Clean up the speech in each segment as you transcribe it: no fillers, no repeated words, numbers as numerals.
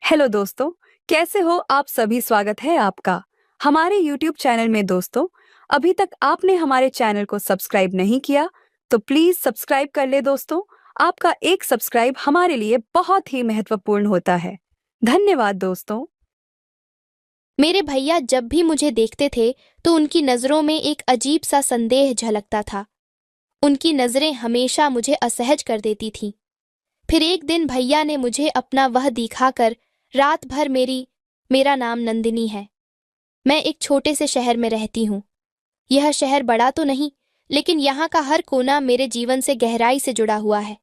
Hello दोस्तों, कैसे हो आप सभी। स्वागत है आपका हमारे YouTube चैनल में। दोस्तों, अभी तक आपने हमारे चैनल को सब्सक्राइब नहीं किया तो प्लीज सब्सक्राइब कर ले। दोस्तों, आपका एक सब्सक्राइब हमारे लिए बहुत ही महत्वपूर्ण होता है। धन्यवाद दोस्तों। मेरे भैया जब भी मुझे देखते थे तो उनकी नज़रों में एक अजीब सा संदेह झलकता था। उनकी नज़रें हमेशा मुझे असहज कर देती थीं। फिर एक दिन भैया ने मुझे अपना वह दिखाकर रात भर मेरा नाम नंदिनी है। मैं एक छोटे से शहर में रहती हूँ। यह शहर बड़ा तो नहीं, लेकिन यहाँ का हर कोना मेरे जीवन से गहराई से जुड़ा हुआ है।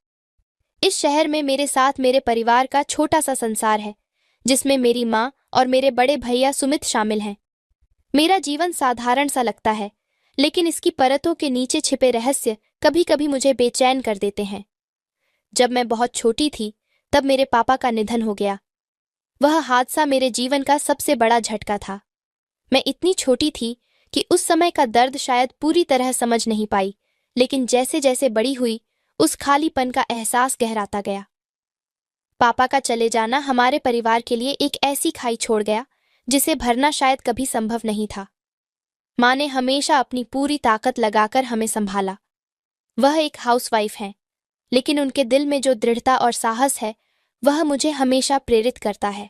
इस शहर में मेरे साथ मेरे परिवार का छोटा सा संसार है, जिसमें मेरी माँ और मेरे बड़े भैया सुमित शामिल हैं। मेरा जीवन साधारण सा लगता है, लेकिन इसकी परतों के नीचे छिपे रहस्य कभी कभी मुझे बेचैन कर देते हैं। जब मैं बहुत छोटी थी, तब मेरे पापा का निधन हो गया। वह हादसा मेरे जीवन का सबसे बड़ा झटका था। मैं इतनी छोटी थी कि उस समय का दर्द शायद पूरी तरह समझ नहीं पाई, लेकिन जैसे जैसे बड़ी हुई, उस खालीपन का एहसास गहराता गया। पापा का चले जाना हमारे परिवार के लिए एक ऐसी खाई छोड़ गया जिसे भरना शायद कभी संभव नहीं था। माँ ने हमेशा अपनी पूरी ताकत लगाकर हमें संभाला। वह एक हाउसवाइफ हैं, लेकिन उनके दिल में जो दृढ़ता और साहस है, वह मुझे हमेशा प्रेरित करता है।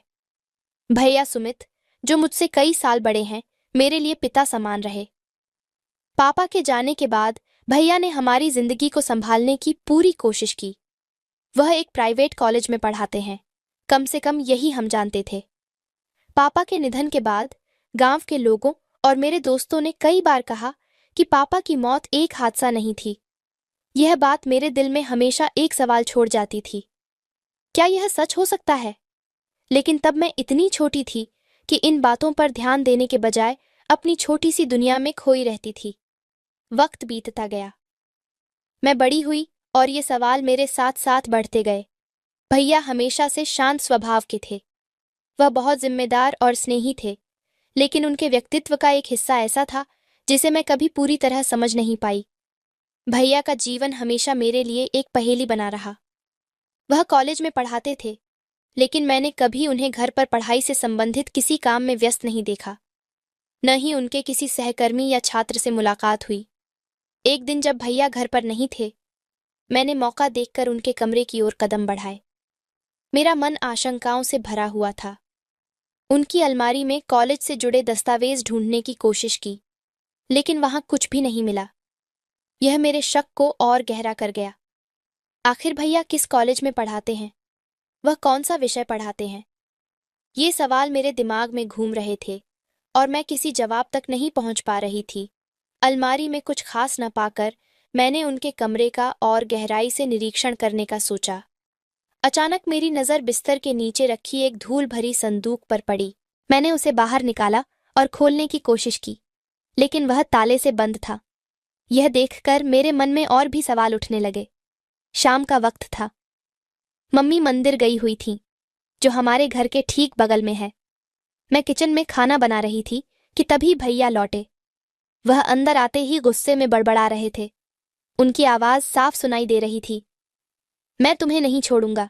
भैया सुमित, जो मुझसे कई साल बड़े हैं, मेरे लिए पिता समान रहे। पापा के जाने के बाद भैया ने हमारी जिंदगी को संभालने की पूरी कोशिश की। वह एक प्राइवेट कॉलेज में पढ़ाते हैं, कम से कम यही हम जानते थे। पापा के निधन के बाद गांव के लोगों और मेरे दोस्तों ने कई बार कहा कि पापा की मौत एक हादसा नहीं थी। यह बात मेरे दिल में हमेशा एक सवाल छोड़ जाती थी, क्या यह सच हो सकता है? लेकिन तब मैं इतनी छोटी थी कि इन बातों पर ध्यान देने के बजाय अपनी छोटी सी दुनिया में खोई रहती थी। वक्त बीतता गया, मैं बड़ी हुई और ये सवाल मेरे साथ साथ बढ़ते गए। भैया हमेशा से शांत स्वभाव के थे। वह बहुत जिम्मेदार और स्नेही थे, लेकिन उनके व्यक्तित्व का एक हिस्सा ऐसा था जिसे मैं कभी पूरी तरह समझ नहीं पाई। भैया का जीवन हमेशा मेरे लिए एक पहेली बना रहा। वह कॉलेज में पढ़ाते थे, लेकिन मैंने कभी उन्हें घर पर पढ़ाई से संबंधित किसी काम में व्यस्त नहीं देखा। न ही उनके किसी सहकर्मी या छात्र से मुलाकात हुई। एक दिन जब भैया घर पर नहीं थे, मैंने मौका देखकर उनके कमरे की ओर कदम बढ़ाए। मेरा मन आशंकाओं से भरा हुआ था। उनकी अलमारी में कॉलेज से जुड़े दस्तावेज ढूंढने की कोशिश की, लेकिन वहां कुछ भी नहीं मिला। यह मेरे शक को और गहरा कर गया। आखिर भैया किस कॉलेज में पढ़ाते हैं? वह कौन सा विषय पढ़ाते हैं? ये सवाल मेरे दिमाग में घूम रहे थे और मैं किसी जवाब तक नहीं पहुंच पा रही थी। अलमारी में कुछ खास न पाकर मैंने उनके कमरे का और गहराई से निरीक्षण करने का सोचा। अचानक मेरी नज़र बिस्तर के नीचे रखी एक धूल भरी संदूक पर पड़ी। मैंने उसे बाहर निकाला और खोलने की कोशिश की, लेकिन वह ताले से बंद था। यह देखकर मेरे मन में और भी सवाल उठने लगे। शाम का वक्त था। मम्मी मंदिर गई हुई थीं, जो हमारे घर के ठीक बगल में है। मैं किचन में खाना बना रही थी कि तभी भैया लौटे। वह अंदर आते ही गुस्से में बड़बड़ा रहे थे। उनकी आवाज़ साफ सुनाई दे रही थी, मैं तुम्हें नहीं छोड़ूंगा।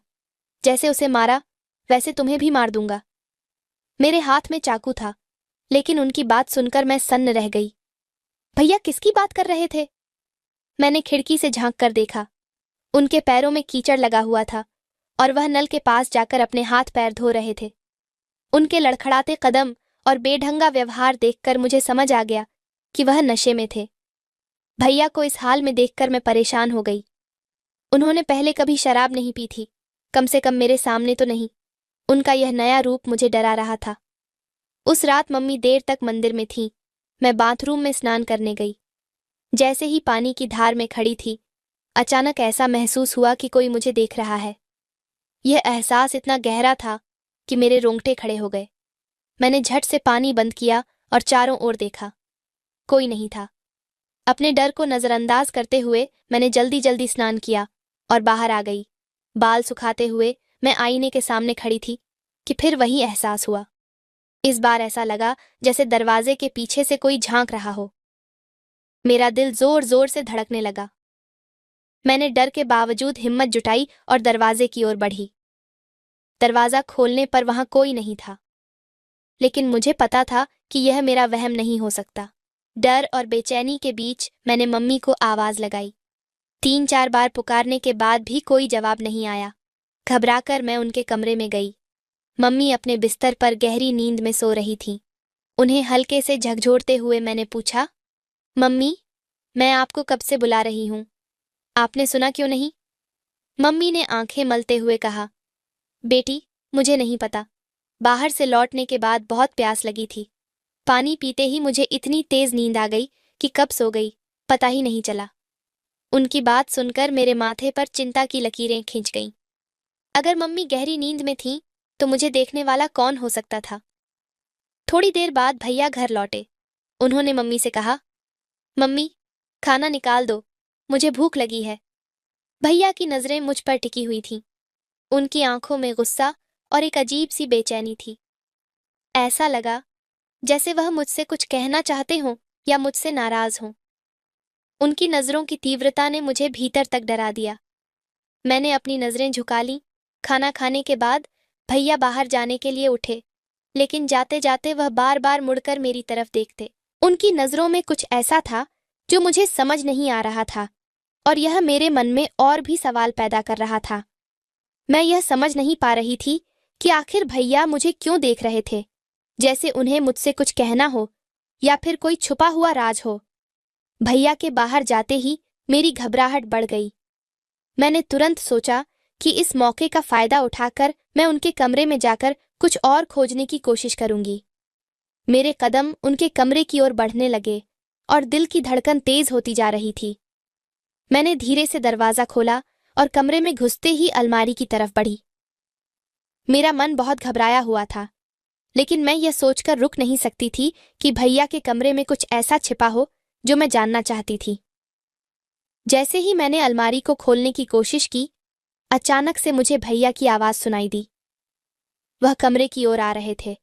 जैसे उसे मारा, वैसे तुम्हें भी मार दूंगा। मेरे हाथ में चाकू था, लेकिन उनकी बात सुनकर मैं सन्न रह गई। भैया किसकी बात कर रहे थे? मैंने खिड़की से झांक कर देखा। उनके पैरों में कीचड़ लगा हुआ था और वह नल के पास जाकर अपने हाथ पैर धो रहे थे। उनके लड़खड़ाते कदम और बेढंगा व्यवहार देखकर मुझे समझ आ गया कि वह नशे में थे। भैया को इस हाल में देखकर मैं परेशान हो गई। उन्होंने पहले कभी शराब नहीं पी थी, कम से कम मेरे सामने तो नहीं। उनका यह नया रूप मुझे डरा रहा था। उस रात मम्मी देर तक मंदिर में थीं। मैं बाथरूम में स्नान करने गई। जैसे ही पानी की धार में खड़ी थी, अचानक ऐसा महसूस हुआ कि कोई मुझे देख रहा है। यह एहसास इतना गहरा था कि मेरे रोंगटे खड़े हो गए। मैंने झट से पानी बंद किया और चारों ओर देखा। कोई नहीं था। अपने डर को नजरअंदाज करते हुए मैंने जल्दी जल्दी स्नान किया और बाहर आ गई। बाल सुखाते हुए मैं आईने के सामने खड़ी थी कि फिर वही एहसास हुआ। इस बार ऐसा लगा जैसे दरवाजे के पीछे से कोई झांक रहा हो। मेरा दिल जोर जोर से धड़कने लगा। मैंने डर के बावजूद हिम्मत जुटाई और दरवाजे की ओर बढ़ी। दरवाज़ा खोलने पर वहां कोई नहीं था, लेकिन मुझे पता था कि यह मेरा वहम नहीं हो सकता। डर और बेचैनी के बीच मैंने मम्मी को आवाज़ लगाई। 3-4 बार पुकारने के बाद भी कोई जवाब नहीं आया। घबराकर मैं उनके कमरे में गई। मम्मी अपने बिस्तर पर गहरी नींद में सो रही थीं। उन्हें हल्के से झकझोरते हुए मैंने पूछा, मम्मी, मैं आपको कब से बुला रही हूं, आपने सुना क्यों नहीं? मम्मी ने आंखें मलते हुए कहा, बेटी, मुझे नहीं पता। बाहर से लौटने के बाद बहुत प्यास लगी थी। पानी पीते ही मुझे इतनी तेज नींद आ गई कि कब सो गई पता ही नहीं चला। उनकी बात सुनकर मेरे माथे पर चिंता की लकीरें खिंच गईं। अगर मम्मी गहरी नींद में थीं तो मुझे देखने वाला कौन हो सकता था? थोड़ी देर बाद भैया घर लौटे। उन्होंने मम्मी से कहा, मम्मी, खाना निकाल दो, मुझे भूख लगी है। भैया की नजरें मुझ पर टिकी हुई थीं। उनकी आंखों में गुस्सा और एक अजीब सी बेचैनी थी। ऐसा लगा जैसे वह मुझसे कुछ कहना चाहते हों या मुझसे नाराज हों। उनकी नजरों की तीव्रता ने मुझे भीतर तक डरा दिया। मैंने अपनी नजरें झुका लीं। खाना खाने के बाद भैया बाहर जाने के लिए उठे, लेकिन जाते जाते वह बार बार मुड़कर मेरी तरफ देखते। उनकी नजरों में कुछ ऐसा था जो मुझे समझ नहीं आ रहा था, और यह मेरे मन में और भी सवाल पैदा कर रहा था। मैं यह समझ नहीं पा रही थी कि आखिर भैया मुझे क्यों देख रहे थे, जैसे उन्हें मुझसे कुछ कहना हो या फिर कोई छुपा हुआ राज हो। भैया के बाहर जाते ही मेरी घबराहट बढ़ गई। मैंने तुरंत सोचा कि इस मौके का फायदा उठाकर मैं उनके कमरे में जाकर कुछ और खोजने की कोशिश करूंगी। मेरे कदम उनके कमरे की ओर बढ़ने लगे और दिल की धड़कन तेज होती जा रही थी। मैंने धीरे से दरवाजा खोला और कमरे में घुसते ही अलमारी की तरफ बढ़ी। मेरा मन बहुत घबराया हुआ था, लेकिन मैं यह सोचकर रुक नहीं सकती थी कि भैया के कमरे में कुछ ऐसा छिपा हो जो मैं जानना चाहती थी। जैसे ही मैंने अलमारी को खोलने की कोशिश की, अचानक से मुझे भैया की आवाज सुनाई दी। वह कमरे की ओर आ रहे थे।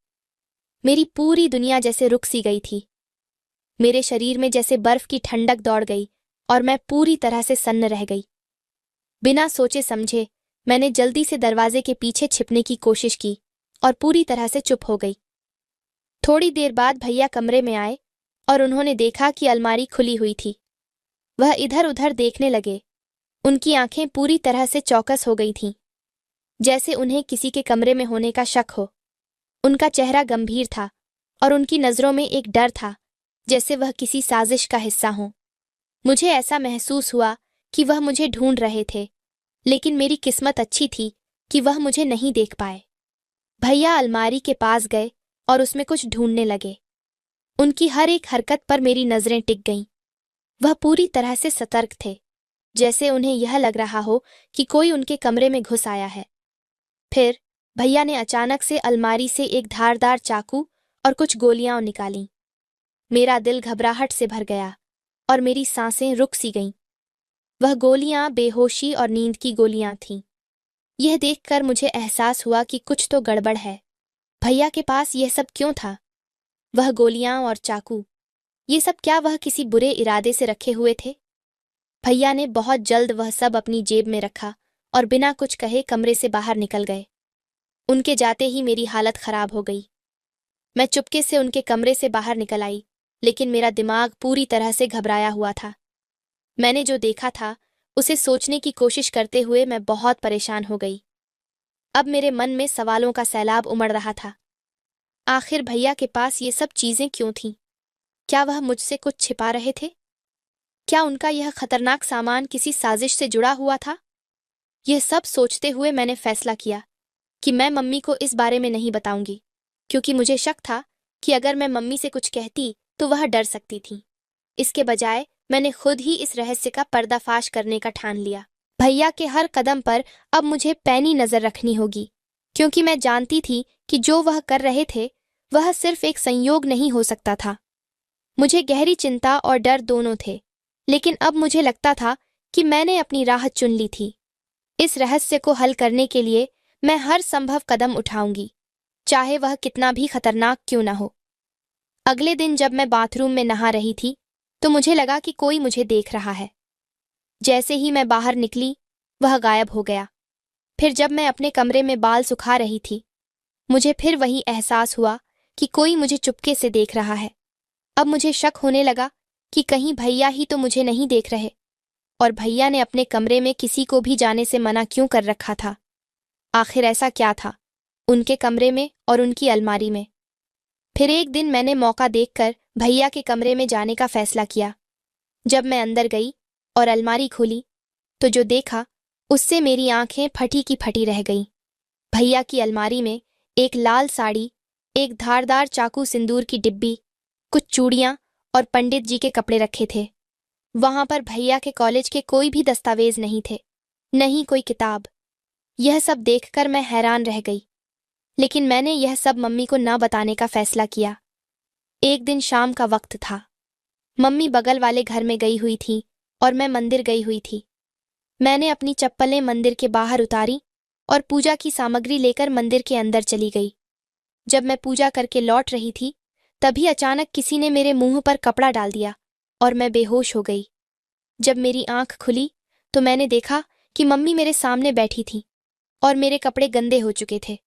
मेरी पूरी दुनिया जैसे रुक सी गई थी। मेरे शरीर में जैसे बर्फ की ठंडक दौड़ गई और मैं पूरी तरह से सन्न रह गई। बिना सोचे समझे मैंने जल्दी से दरवाजे के पीछे छिपने की कोशिश की और पूरी तरह से चुप हो गई। थोड़ी देर बाद भैया कमरे में आए और उन्होंने देखा कि अलमारी खुली हुई थी। वह इधर उधर देखने लगे। उनकी आंखें पूरी तरह से चौकस हो गई थीं, जैसे उन्हें किसी के कमरे में होने का शक हो। उनका चेहरा गंभीर था और उनकी नजरों में एक डर था, जैसे वह किसी साजिश का हिस्सा हों। मुझे ऐसा महसूस हुआ कि वह मुझे ढूंढ रहे थे, लेकिन मेरी किस्मत अच्छी थी कि वह मुझे नहीं देख पाए। भैया अलमारी के पास गए और उसमें कुछ ढूंढने लगे। उनकी हर एक हरकत पर मेरी नजरें टिक गईं। वह पूरी तरह से सतर्क थे, जैसे उन्हें यह लग रहा हो कि कोई उनके कमरे में घुस आया है। फिर भैया ने अचानक से अलमारी से एक धारदार चाकू और कुछ गोलियां निकालीं। मेरा दिल घबराहट से भर गया और मेरी सांसें रुक सी गईं। वह गोलियां बेहोशी और नींद की गोलियां थीं। यह देखकर मुझे एहसास हुआ कि कुछ तो गड़बड़ है। भैया के पास यह सब क्यों था? वह गोलियां और चाकू, ये सब क्या वह किसी बुरे इरादे से रखे हुए थे? भैया ने बहुत जल्द वह सब अपनी जेब में रखा और बिना कुछ कहे कमरे से बाहर निकल गए। उनके जाते ही मेरी हालत खराब हो गई। मैं चुपके से उनके कमरे से बाहर निकल आई, लेकिन मेरा दिमाग पूरी तरह से घबराया हुआ था। मैंने जो देखा था उसे सोचने की कोशिश करते हुए मैं बहुत परेशान हो गई। अब मेरे मन में सवालों का सैलाब उमड़ रहा था। आखिर भैया के पास ये सब चीजें क्यों थीं? क्या वह मुझसे कुछ छिपा रहे थे? क्या उनका यह खतरनाक सामान किसी साजिश से जुड़ा हुआ था? यह सब सोचते हुए मैंने फैसला किया कि मैं मम्मी को इस बारे में नहीं बताऊंगी, क्योंकि मुझे शक था कि अगर मैं मम्मी से कुछ कहती तो वह डर सकती थी। इसके बजाय मैंने खुद ही इस रहस्य का पर्दाफाश करने का ठान लिया। भैया के हर कदम पर अब मुझे पैनी नजर रखनी होगी, क्योंकि मैं जानती थी कि जो वह कर रहे थे वह सिर्फ एक संयोग नहीं हो सकता था। मुझे गहरी चिंता और डर दोनों थे, लेकिन अब मुझे लगता था कि मैंने अपनी राह चुन ली थी। इस रहस्य को हल करने के लिए मैं हर संभव कदम उठाऊंगी, चाहे वह कितना भी खतरनाक क्यों न हो। अगले दिन जब मैं बाथरूम में नहा रही थी तो मुझे लगा कि कोई मुझे देख रहा है। जैसे ही मैं बाहर निकली, वह गायब हो गया। फिर जब मैं अपने कमरे में बाल सुखा रही थी, मुझे फिर वही एहसास हुआ कि कोई मुझे चुपके से देख रहा है। अब मुझे शक होने लगा कि कहीं भैया ही तो मुझे नहीं देख रहे, और भैया ने अपने कमरे में किसी को भी जाने से मना क्यों कर रखा था। आखिर ऐसा क्या था उनके कमरे में और उनकी अलमारी में। फिर एक दिन मैंने मौका देखकर भैया के कमरे में जाने का फैसला किया। जब मैं अंदर गई और अलमारी खोली तो जो देखा उससे मेरी आंखें फटी की फटी रह गईं। भैया की अलमारी में एक लाल साड़ी, एक धारदार चाकू सिंदूर की डिब्बी, कुछ चूड़ियां और पंडित जी के कपड़े रखे थे। वहां पर भैया के कॉलेज के कोई भी दस्तावेज नहीं थे, न ही कोई किताब। यह सब देखकर मैं हैरान रह गई, लेकिन मैंने यह सब मम्मी को न बताने का फैसला किया। एक दिन शाम का वक्त था। मम्मी बगल वाले घर में गई हुई थी और मैं मंदिर गई हुई थी। मैंने अपनी चप्पलें मंदिर के बाहर उतारी और पूजा की सामग्री लेकर मंदिर के अंदर चली गई। जब मैं पूजा करके लौट रही थी, तभी अचानक किसी ने मेरे मुंह पर कपड़ा डाल दिया और मैं बेहोश हो गई। जब मेरी आंख खुली तो मैंने देखा कि मम्मी मेरे सामने बैठी थी और मेरे कपड़े गंदे हो चुके थे,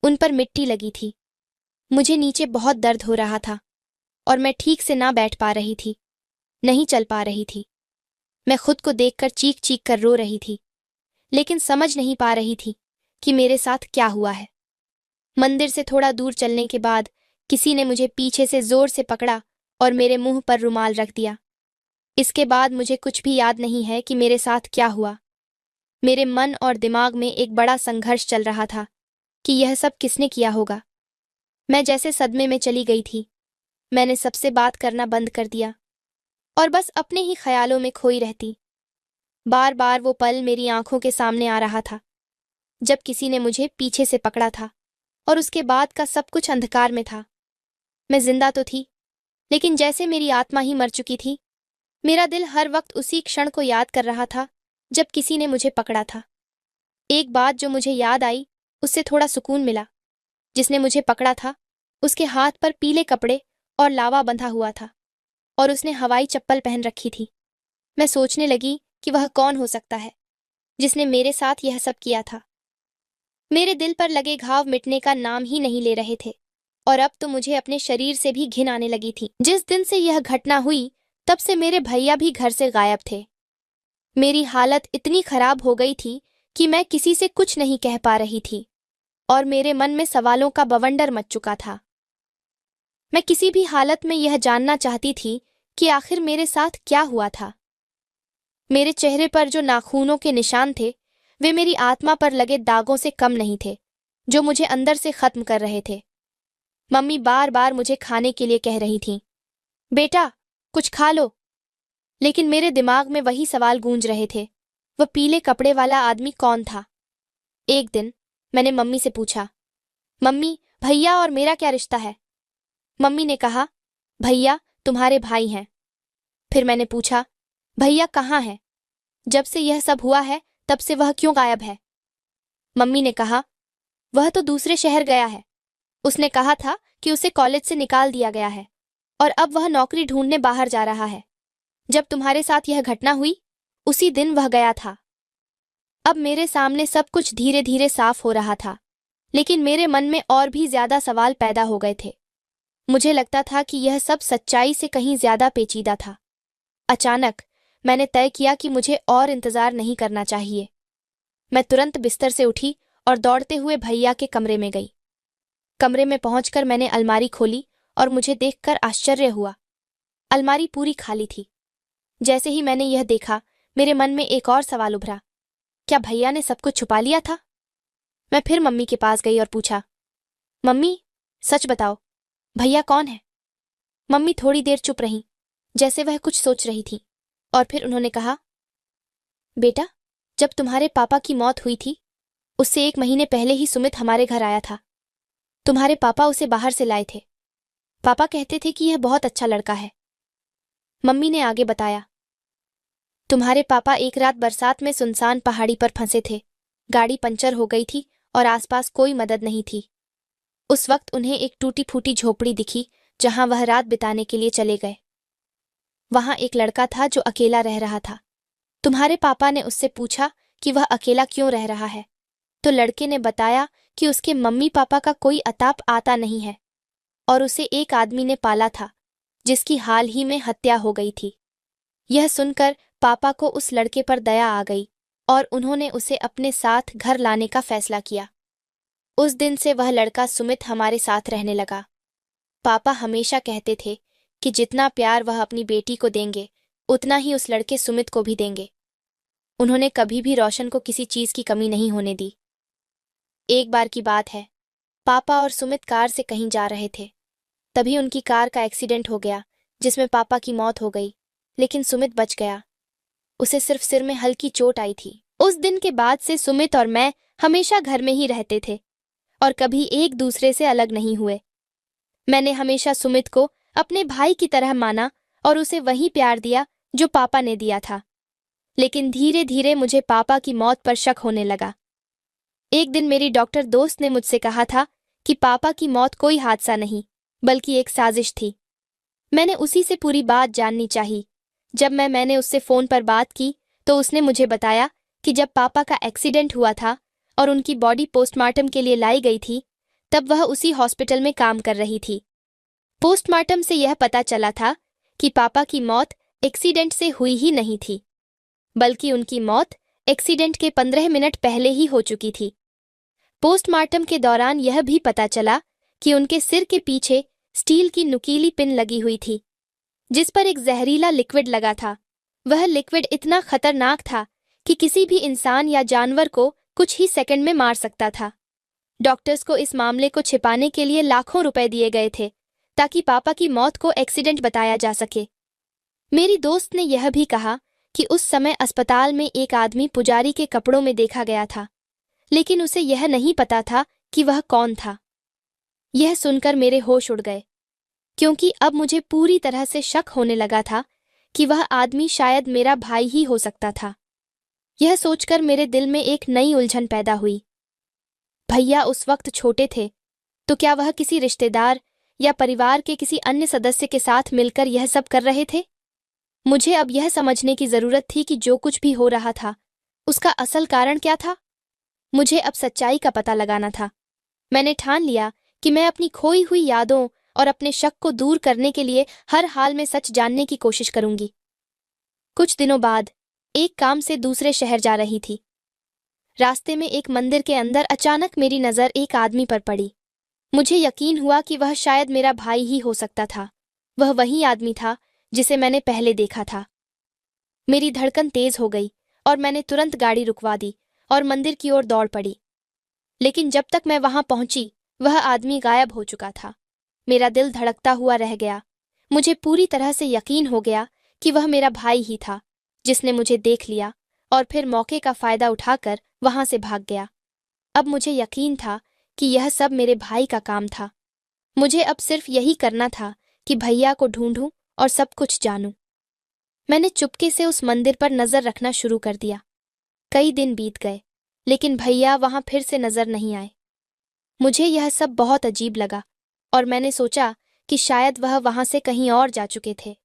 उन पर मिट्टी लगी थी। मुझे नीचे बहुत दर्द हो रहा था और मैं ठीक से ना बैठ पा रही थी, नहीं चल पा रही थी। मैं खुद को देखकर चीख चीख कर रो रही थी, लेकिन समझ नहीं पा रही थी कि मेरे साथ क्या हुआ है। मंदिर से थोड़ा दूर चलने के बाद किसी ने मुझे पीछे से जोर से पकड़ा और मेरे मुंह पर रुमाल रख दिया। इसके बाद मुझे कुछ भी याद नहीं है कि मेरे साथ क्या हुआ। मेरे मन और दिमाग में एक बड़ा संघर्ष चल रहा था कि यह सब किसने किया होगा। मैं जैसे सदमे में चली गई थी। मैंने सबसे बात करना बंद कर दिया और बस अपने ही ख्यालों में खोई रहती। बार बार वो पल मेरी आंखों के सामने आ रहा था जब किसी ने मुझे पीछे से पकड़ा था और उसके बाद का सब कुछ अंधकार में था। मैं जिंदा तो थी, लेकिन जैसे मेरी आत्मा ही मर चुकी थी। मेरा दिल हर वक्त उसी क्षण को याद कर रहा था जब किसी ने मुझे पकड़ा था। एक बात जो मुझे याद आई, उससे थोड़ा सुकून मिला। जिसने मुझे पकड़ा था उसके हाथ पर पीले कपड़े और लावा बंधा हुआ था और उसने हवाई चप्पल पहन रखी थी। मैं सोचने लगी कि वह कौन हो सकता है जिसने मेरे साथ यह सब किया था। मेरे दिल पर लगे घाव मिटने का नाम ही नहीं ले रहे थे और अब तो मुझे अपने शरीर से भी घिन आने लगी थी। जिस दिन से यह घटना हुई तब से मेरे भैया भी घर से गायब थे। मेरी हालत इतनी खराब हो गई थी कि मैं किसी से कुछ नहीं कह पा रही थी और मेरे मन में सवालों का बवंडर मच चुका था। मैं किसी भी हालत में यह जानना चाहती थी कि आखिर मेरे साथ क्या हुआ था। मेरे चेहरे पर जो नाखूनों के निशान थे वे मेरी आत्मा पर लगे दागों से कम नहीं थे, जो मुझे अंदर से खत्म कर रहे थे। मम्मी बार बार मुझे खाने के लिए कह रही थीं, बेटा कुछ खा लो, लेकिन मेरे दिमाग में वही सवाल गूंज रहे थे, वह पीले कपड़े वाला आदमी कौन था। एक दिन मैंने मम्मी से पूछा, मम्मी भैया और मेरा क्या रिश्ता है। मम्मी ने कहा, भैया तुम्हारे भाई हैं। फिर मैंने पूछा, भैया कहाँ है? जब से यह सब हुआ है तब से वह क्यों गायब है? मम्मी ने कहा, वह तो दूसरे शहर गया है। उसने कहा था कि उसे कॉलेज से निकाल दिया गया है और अब वह नौकरी ढूंढने बाहर जा रहा है। जब तुम्हारे साथ यह घटना हुई उसी दिन वह गया था। अब मेरे सामने सब कुछ धीरे धीरे साफ हो रहा था, लेकिन मेरे मन में और भी ज्यादा सवाल पैदा हो गए थे। मुझे लगता था कि यह सब सच्चाई से कहीं ज्यादा पेचीदा था। अचानक मैंने तय किया कि मुझे और इंतजार नहीं करना चाहिए। मैं तुरंत बिस्तर से उठी और दौड़ते हुए भैया के कमरे में गई। कमरे में पहुंचकर मैंने अलमारी खोली और मुझे देखकर आश्चर्य हुआ। अलमारी पूरी खाली थी। जैसे ही मैंने यह देखा, मेरे मन में एक और सवाल उभरा, क्या भैया ने सब कुछ छुपा लिया था? मैं फिर मम्मी के पास गई और पूछा, मम्मी सच बताओ, भैया कौन है? मम्मी थोड़ी देर चुप रहीं, जैसे वह कुछ सोच रही थी, और फिर उन्होंने कहा, बेटा जब तुम्हारे पापा की मौत हुई थी उससे 1 महीने पहले ही सुमित हमारे घर आया था। तुम्हारे पापा उसे बाहर से लाए थे। पापा कहते थे कि यह बहुत अच्छा लड़का है। मम्मी ने आगे बताया, तुम्हारे पापा एक रात बरसात में सुनसान पहाड़ी पर फंसे थे। गाड़ी पंचर हो गई थी और आसपास कोई मदद नहीं थी। उस वक्त उन्हें एक टूटी फूटी झोपड़ी दिखी जहां वह रात बिताने के लिए चले गए। वहां एक लड़का था जो अकेला रह रहा था। तुम्हारे पापा ने उससे पूछा कि वह अकेला क्यों रह रहा है। तो लड़के ने बताया कि उसके मम्मी पापा का कोई अताप आता नहीं है और उसे एक आदमी ने पाला था जिसकी हाल ही में हत्या हो गई थी। यह सुनकर पापा को उस लड़के पर दया आ गई और उन्होंने उसे अपने साथ घर लाने का फैसला किया। उस दिन से वह लड़का सुमित हमारे साथ रहने लगा। पापा हमेशा कहते थे कि जितना प्यार वह अपनी बेटी को देंगे उतना ही उस लड़के सुमित को भी देंगे। उन्होंने कभी भी रोशन को किसी चीज की कमी नहीं होने दी। एक बार की बात है, पापा और सुमित कार से कहीं जा रहे थे। तभी उनकी कार का एक्सीडेंट हो गया जिसमें पापा की मौत हो गई, लेकिन सुमित बच गया। उसे सिर्फ सिर में हल्की चोट आई थी। उस दिन के बाद से सुमित और मैं हमेशा घर में ही रहते थे और कभी एक दूसरे से अलग नहीं हुए। मैंने हमेशा सुमित को अपने भाई की तरह माना और उसे वही प्यार दिया जो पापा ने दिया था। लेकिन धीरे धीरे मुझे पापा की मौत पर शक होने लगा। एक दिन मेरी डॉक्टर दोस्त ने मुझसे कहा था कि पापा की मौत कोई हादसा नहीं बल्कि एक साजिश थी। मैंने उसी से पूरी बात जाननी चाहिए। जब मैंने उससे फ़ोन पर बात की तो उसने मुझे बताया कि जब पापा का एक्सीडेंट हुआ था और उनकी बॉडी पोस्टमार्टम के लिए लाई गई थी तब वह उसी हॉस्पिटल में काम कर रही थी। पोस्टमार्टम से यह पता चला था कि पापा की मौत एक्सीडेंट से हुई ही नहीं थी बल्कि उनकी मौत एक्सीडेंट के 15 मिनट पहले ही हो चुकी थी। पोस्टमार्टम के दौरान यह भी पता चला कि उनके सिर के पीछे स्टील की नुकीली पिन लगी हुई थी जिस पर एक जहरीला लिक्विड लगा था। वह लिक्विड इतना खतरनाक था कि किसी भी इंसान या जानवर को कुछ ही सेकंड में मार सकता था। डॉक्टर्स को इस मामले को छिपाने के लिए लाखों रुपए दिए गए थे ताकि पापा की मौत को एक्सीडेंट बताया जा सके। मेरी दोस्त ने यह भी कहा कि उस समय अस्पताल में एक आदमी पुजारी के कपड़ों में देखा गया था, लेकिन उसे यह नहीं पता था कि वह कौन था। यह सुनकर मेरे होश उड़ गए क्योंकि अब मुझे पूरी तरह से शक होने लगा था कि वह आदमी शायद मेरा भाई ही हो सकता था। यह सोचकर मेरे दिल में एक नई उलझन पैदा हुई। भैया उस वक्त छोटे थे, तो क्या वह किसी रिश्तेदार या परिवार के किसी अन्य सदस्य के साथ मिलकर यह सब कर रहे थे? मुझे अब यह समझने की जरूरत थी कि जो कुछ भी हो रहा था उसका असल कारण क्या था। मुझे अब सच्चाई का पता लगाना था। मैंने ठान लिया कि मैं अपनी खोई हुई यादों और अपने शक को दूर करने के लिए हर हाल में सच जानने की कोशिश करूंगी। कुछ दिनों बाद एक काम से दूसरे शहर जा रही थी। रास्ते में एक मंदिर के अंदर अचानक मेरी नज़र एक आदमी पर पड़ी। मुझे यकीन हुआ कि वह शायद मेरा भाई ही हो सकता था। वह वही आदमी था जिसे मैंने पहले देखा था। मेरी धड़कन तेज हो गई और मैंने तुरंत गाड़ी रुकवा दी और मंदिर की ओर दौड़ पड़ी। लेकिन जब तक मैं वहां पहुंची वह आदमी गायब हो चुका था। मेरा दिल धड़कता हुआ रह गया। मुझे पूरी तरह से यकीन हो गया कि वह मेरा भाई ही था जिसने मुझे देख लिया और फिर मौके का फायदा उठाकर वहां से भाग गया। अब मुझे यकीन था कि यह सब मेरे भाई का काम था। मुझे अब सिर्फ यही करना था कि भैया को ढूंढूं और सब कुछ जानूं। मैंने चुपके से उस मंदिर पर नजर रखना शुरू कर दिया। कई दिन बीत गए लेकिन भैया वहां फिर से नजर नहीं आए। मुझे यह सब बहुत अजीब लगा और मैंने सोचा कि शायद वह वहां से कहीं और जा चुके थे।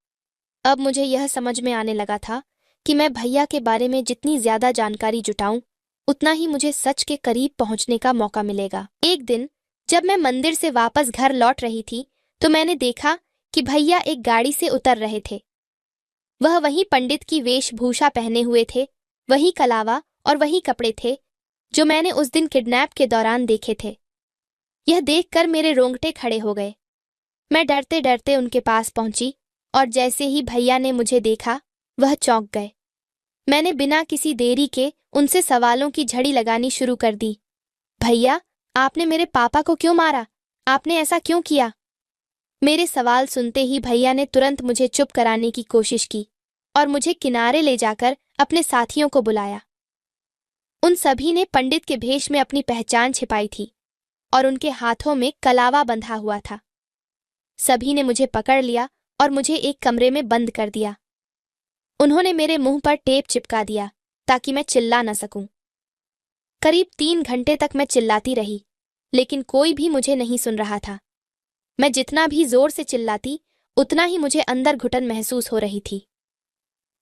अब मुझे यह समझ में आने लगा था कि मैं भैया के बारे में जितनी ज्यादा जानकारी जुटाऊं उतना ही मुझे सच के करीब पहुंचने का मौका मिलेगा। एक दिन जब मैं मंदिर से वापस घर लौट रही थी तो मैंने देखा कि भैया एक गाड़ी से उतर रहे थे। वह वही पंडित की वेशभूषा पहने हुए थे, वही कलावा और वही कपड़े थे जो मैंने उस दिन किडनैप के दौरान देखे थे। यह देखकर मेरे रोंगटे खड़े हो गए। मैं डरते डरते उनके पास पहुंची और जैसे ही भैया ने मुझे देखा वह चौंक गए। मैंने बिना किसी देरी के उनसे सवालों की झड़ी लगानी शुरू कर दी। भैया, आपने मेरे पापा को क्यों मारा? आपने ऐसा क्यों किया? मेरे सवाल सुनते ही भैया ने तुरंत मुझे चुप कराने की कोशिश की और मुझे किनारे ले जाकर अपने साथियों को बुलाया। उन सभी ने पंडित के भेष में अपनी पहचान छिपाई थी और उनके हाथों में कलावा बंधा हुआ था। सभी ने मुझे पकड़ लिया और मुझे एक कमरे में बंद कर दिया। उन्होंने मेरे मुंह पर टेप चिपका दिया ताकि मैं चिल्ला न सकूं। करीब 3 घंटे तक मैं चिल्लाती रही लेकिन कोई भी मुझे नहीं सुन रहा था। मैं जितना भी जोर से चिल्लाती उतना ही मुझे अंदर घुटन महसूस हो रही थी।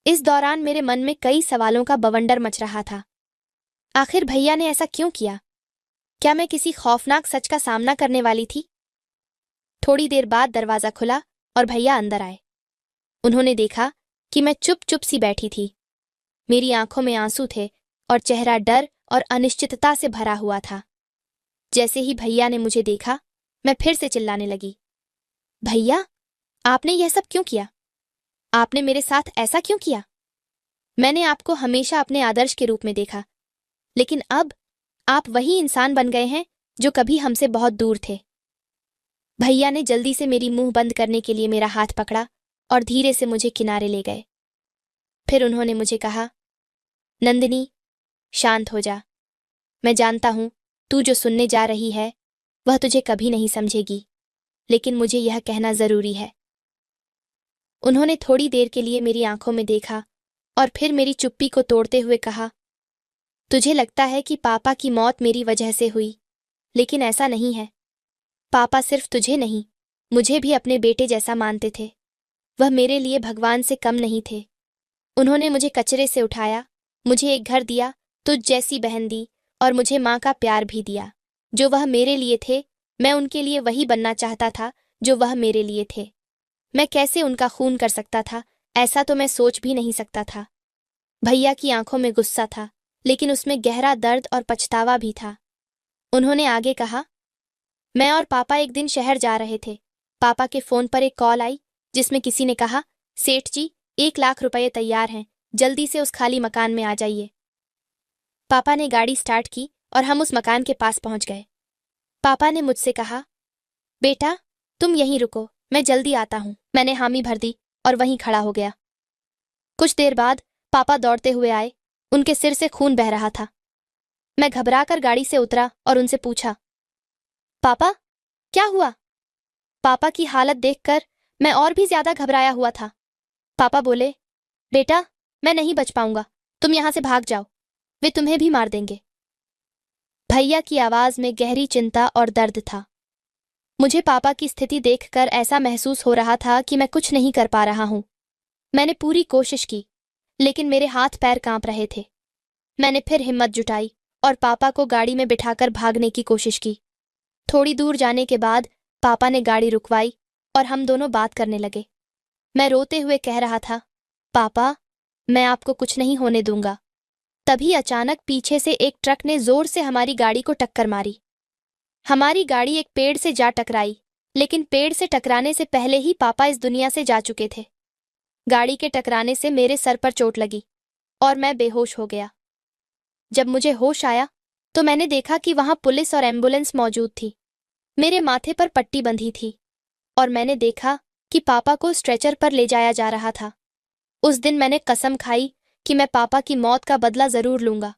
इस दौरान मेरे मन में कई सवालों का बवंडर मच रहा था। आखिर भैया ने ऐसा क्यों किया? क्या मैं किसी खौफनाक सच का सामना करने वाली थी? थोड़ी देर बाद दरवाजा खुला और भैया अंदर आए। उन्होंने देखा कि मैं चुप चुप सी बैठी थी। मेरी आंखों में आंसू थे और चेहरा डर और अनिश्चितता से भरा हुआ था। जैसे ही भैया ने मुझे देखा, मैं फिर से चिल्लाने लगी, भैया, आपने यह सब क्यों किया? आपने मेरे साथ ऐसा क्यों किया? मैंने आपको हमेशा अपने आदर्श के रूप में देखा, लेकिन अब आप वही इंसान बन गए हैं जो कभी हमसे बहुत दूर थे। भैया ने जल्दी से मेरी मुंह बंद करने के लिए मेरा हाथ पकड़ा और धीरे से मुझे किनारे ले गए। फिर उन्होंने मुझे कहा, नंदिनी, शांत हो जा। मैं जानता हूं तू जो सुनने जा रही है वह तुझे कभी नहीं समझेगी, लेकिन मुझे यह कहना जरूरी है। उन्होंने थोड़ी देर के लिए मेरी आंखों में देखा और फिर मेरी चुप्पी को तोड़ते हुए कहा, तुझे लगता है कि पापा की मौत मेरी वजह से हुई, लेकिन ऐसा नहीं है। पापा सिर्फ तुझे नहीं, मुझे भी अपने बेटे जैसा मानते थे। वह मेरे लिए भगवान से कम नहीं थे। उन्होंने मुझे कचरे से उठाया, मुझे एक घर दिया, तुझ जैसी बहन दी और मुझे माँ का प्यार भी दिया। जो वह मेरे लिए थे, मैं उनके लिए वही बनना चाहता था जो वह मेरे लिए थे। मैं कैसे उनका खून कर सकता था, ऐसा तो मैं सोच भी नहीं सकता था। भैया की आंखों में गुस्सा था, लेकिन उसमें गहरा दर्द और पछतावा भी था। उन्होंने आगे कहा, मैं और पापा एक दिन शहर जा रहे थे। पापा के फोन पर एक कॉल आई जिसमें किसी ने कहा, सेठ जी, 1 लाख रुपए तैयार हैं, जल्दी से उस खाली मकान में आ जाइए। पापा ने गाड़ी स्टार्ट की और हम उस मकान के पास पहुंच गए। पापा ने मुझसे कहा, बेटा, तुम यहीं रुको, मैं जल्दी आता हूं। मैंने हामी भर दी और वहीं खड़ा हो गया। कुछ देर बाद पापा दौड़ते हुए आए, उनके सिर से खून बह रहा था। मैं घबराकर गाड़ी से उतरा और उनसे पूछा, पापा, क्या हुआ? पापा की हालत देखकर मैं और भी ज्यादा घबराया हुआ था। पापा बोले, बेटा, मैं नहीं बच पाऊंगा, तुम यहां से भाग जाओ, वे तुम्हें भी मार देंगे। भैया की आवाज में गहरी चिंता और दर्द था। मुझे पापा की स्थिति देखकर ऐसा महसूस हो रहा था कि मैं कुछ नहीं कर पा रहा हूं। मैंने पूरी कोशिश की, लेकिन मेरे हाथ पैर कांप रहे थे। मैंने फिर हिम्मत जुटाई और पापा को गाड़ी में बिठाकर भागने की कोशिश की। थोड़ी दूर जाने के बाद पापा ने गाड़ी रुकवाई और हम दोनों बात करने लगे। मैं रोते हुए कह रहा था, पापा, मैं आपको कुछ नहीं होने दूंगा। तभी अचानक पीछे से एक ट्रक ने जोर से हमारी गाड़ी को टक्कर मारी। हमारी गाड़ी एक पेड़ से जा टकराई, लेकिन पेड़ से टकराने से पहले ही पापा इस दुनिया से जा चुके थे। गाड़ी के टकराने से मेरे सर पर चोट लगी और मैं बेहोश हो गया। जब मुझे होश आया तो मैंने देखा कि वहां पुलिस और एम्बुलेंस मौजूद थी। मेरे माथे पर पट्टी बंधी थी और मैंने देखा कि पापा को स्ट्रेचर पर ले जाया जा रहा था। उस दिन मैंने कसम खाई कि मैं पापा की मौत का बदला जरूर लूंगा।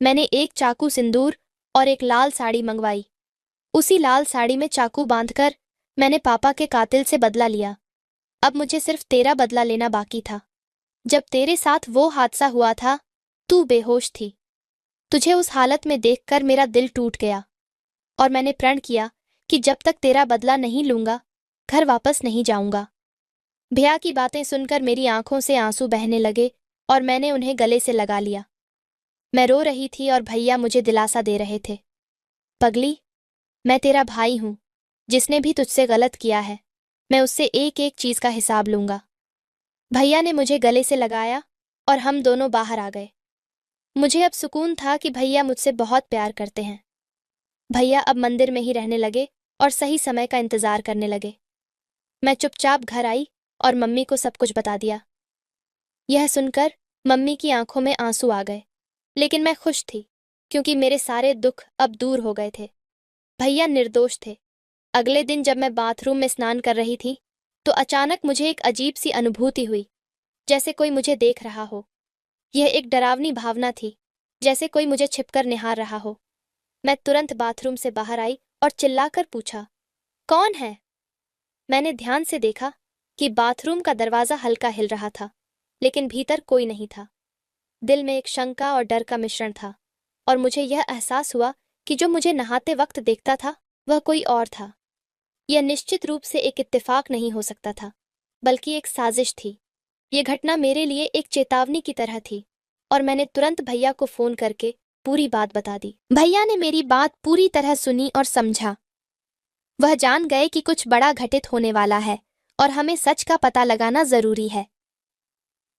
मैंने एक चाकू, सिंदूर और एक लाल साड़ी मंगवाई। उसी लाल साड़ी में चाकू बांधकर मैंने पापा के कातिल से बदला लिया। अब मुझे सिर्फ तेरा बदला लेना बाकी था। जब तेरे साथ वो हादसा हुआ था, तू बेहोश थी। तुझे उस हालत में देखकर मेरा दिल टूट गया और मैंने प्रण किया कि जब तक तेरा बदला नहीं लूंगा, घर वापस नहीं जाऊंगा। भैया की बातें सुनकर मेरी आंखों से आंसू बहने लगे और मैंने उन्हें गले से लगा लिया। मैं रो रही थी और भैया मुझे दिलासा दे रहे थे, पगली, मैं तेरा भाई हूं। जिसने भी तुझसे गलत किया है, मैं उससे एक एक चीज का हिसाब लूंगा। भैया ने मुझे गले से लगाया और हम दोनों बाहर आ गए। मुझे अब सुकून था कि भैया मुझसे बहुत प्यार करते हैं। भैया अब मंदिर में ही रहने लगे और सही समय का इंतजार करने लगे। मैं चुपचाप घर आई और मम्मी को सब कुछ बता दिया। यह सुनकर मम्मी की आंखों में आंसू आ गए, लेकिन मैं खुश थी क्योंकि मेरे सारे दुख अब दूर हो गए थे। भैया निर्दोष थे। अगले दिन जब मैं बाथरूम में स्नान कर रही थी तो अचानक मुझे एक अजीब सी अनुभूति हुई, जैसे कोई मुझे देख रहा हो। यह एक डरावनी भावना थी, जैसे कोई मुझे छिपकर निहार रहा हो। मैं तुरंत बाथरूम से बाहर आई और चिल्लाकर पूछा, कौन है? मैंने ध्यान से देखा कि बाथरूम का दरवाजा हल्का हिल रहा था, लेकिन भीतर कोई नहीं था। दिल में एक शंका और डर का मिश्रण था और मुझे यह एहसास हुआ कि जो मुझे नहाते वक्त देखता था वह कोई और था। यह निश्चित रूप से एक इत्तेफाक नहीं हो सकता था, बल्कि एक साजिश थी। यह घटना मेरे लिए एक चेतावनी की तरह थी और मैंने तुरंत भैया को फोन करके पूरी बात बता दी। भैया ने मेरी बात पूरी तरह सुनी और समझा। वह जान गए कि कुछ बड़ा घटित होने वाला है और हमें सच का पता लगाना जरूरी है।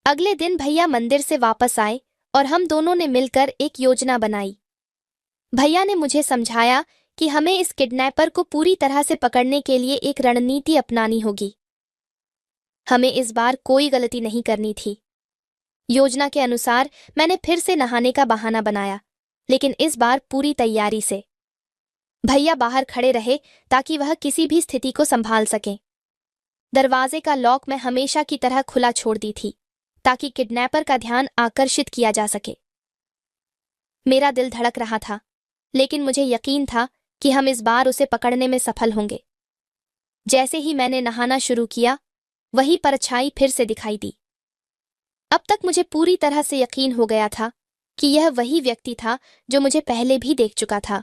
अगले दिन भैया मंदिर से वापस आए और हम दोनों ने मिलकर एक योजना बनाई। भैया ने मुझे समझाया कि हमें इस किडनैपर को पूरी तरह से पकड़ने के लिए एक रणनीति अपनानी होगी। हमें इस बार कोई गलती नहीं करनी थी। योजना के अनुसार मैंने फिर से नहाने का बहाना बनाया, लेकिन इस बार पूरी तैयारी से। भैया बाहर खड़े रहे ताकि वह किसी भी स्थिति को संभाल सकें। दरवाजे का लॉक मैं हमेशा की तरह खुला छोड़ दी थी ताकि किडनैपर का ध्यान आकर्षित किया जा सके। मेरा दिल धड़क रहा था, लेकिन मुझे यकीन था कि हम इस बार उसे पकड़ने में सफल होंगे। जैसे ही मैंने नहाना शुरू किया, वही परछाई फिर से दिखाई दी। अब तक मुझे पूरी तरह से यकीन हो गया था कि यह वही व्यक्ति था जो मुझे पहले भी देख चुका था।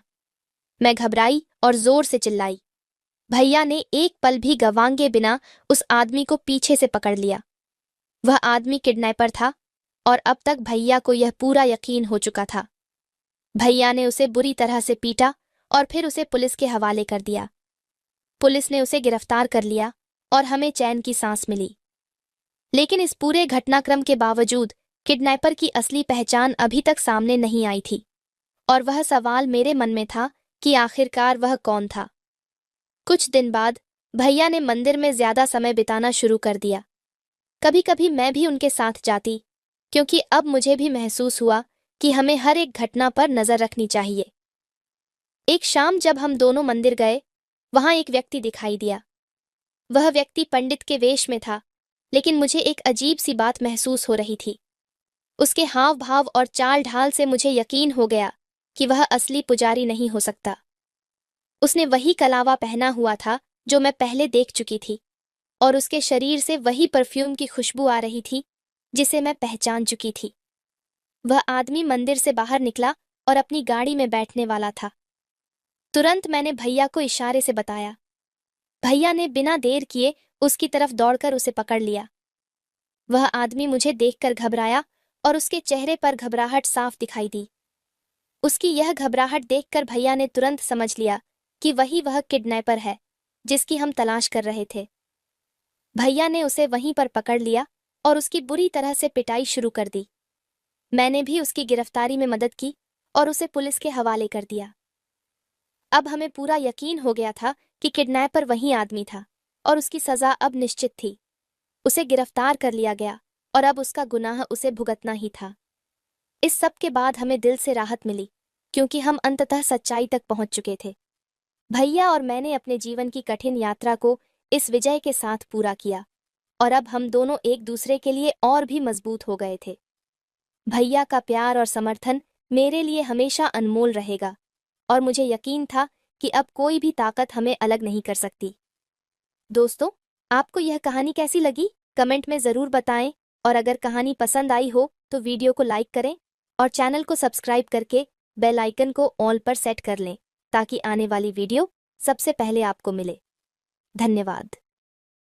मैं घबराई और जोर से चिल्लाई। भैया ने एक पल भी गंवाए बिना उस आदमी को पीछे से पकड़ लिया। वह आदमी किडनैपर था और अब तक भैया को यह पूरा यकीन हो चुका था। भैया ने उसे बुरी तरह से पीटा और फिर उसे पुलिस के हवाले कर दिया। पुलिस ने उसे गिरफ्तार कर लिया और हमें चैन की सांस मिली। लेकिन इस पूरे घटनाक्रम के बावजूद किडनैपर की असली पहचान अभी तक सामने नहीं आई थी और वह सवाल मेरे मन में था कि आखिरकार वह कौन था। कुछ दिन बाद भैया ने मंदिर में ज्यादा समय बिताना शुरू कर दिया। कभी कभी मैं भी उनके साथ जाती, क्योंकि अब मुझे भी महसूस हुआ कि हमें हर एक घटना पर नजर रखनी चाहिए। एक शाम जब हम दोनों मंदिर गए, वहां एक व्यक्ति दिखाई दिया। वह व्यक्ति पंडित के वेश में था, लेकिन मुझे एक अजीब सी बात महसूस हो रही थी। उसके हाव भाव और चाल ढाल से मुझे यकीन हो गया कि वह असली पुजारी नहीं हो सकता। उसने वही कलावा पहना हुआ था जो मैं पहले देख चुकी थी, और उसके शरीर से वही परफ्यूम की खुशबू आ रही थी जिसे मैं पहचान चुकी थी। वह आदमी मंदिर से बाहर निकला और अपनी गाड़ी में बैठने वाला था। तुरंत मैंने भैया को इशारे से बताया। भैया ने बिना देर किए उसकी तरफ दौड़कर उसे पकड़ लिया। वह आदमी मुझे देखकर घबराया और उसके चेहरे पर घबराहट साफ दिखाई दी। उसकी यह घबराहट देखकर भैया ने तुरंत समझ लिया कि वही वह किडनैपर है जिसकी हम तलाश कर रहे थे। भैया ने उसे वहीं पर पकड़ लिया और उसकी बुरी तरह से पिटाई शुरू कर दी। मैंने भी उसकी गिरफ्तारी में मदद की और उसे पुलिस के हवाले कर दिया। अब हमें पूरा यकीन हो गया था कि किडनैपर वही आदमी था और उसकी सजा अब निश्चित थी। उसे गिरफ्तार कर लिया गया और अब उसका गुनाह उसे भुगतना ही था। इस सब के बाद हमें दिल से राहत मिली, क्योंकि हम अंततः सच्चाई तक पहुंच चुके थे। भैया और मैंने अपने जीवन की कठिन यात्रा को इस विजय के साथ पूरा किया और अब हम दोनों एक दूसरे के लिए और भी मजबूत हो गए थे। भैया का प्यार और समर्थन मेरे लिए हमेशा अनमोल रहेगा और मुझे यकीन था कि अब कोई भी ताकत हमें अलग नहीं कर सकती। दोस्तों, आपको यह कहानी कैसी लगी? कमेंट में ज़रूर बताएं, और अगर कहानी पसंद आई हो तो वीडियो को लाइक करें और चैनल को सब्सक्राइब करके बेल आइकन को ऑल पर सेट कर लें ताकि आने वाली वीडियो सबसे पहले आपको मिले। धन्यवाद।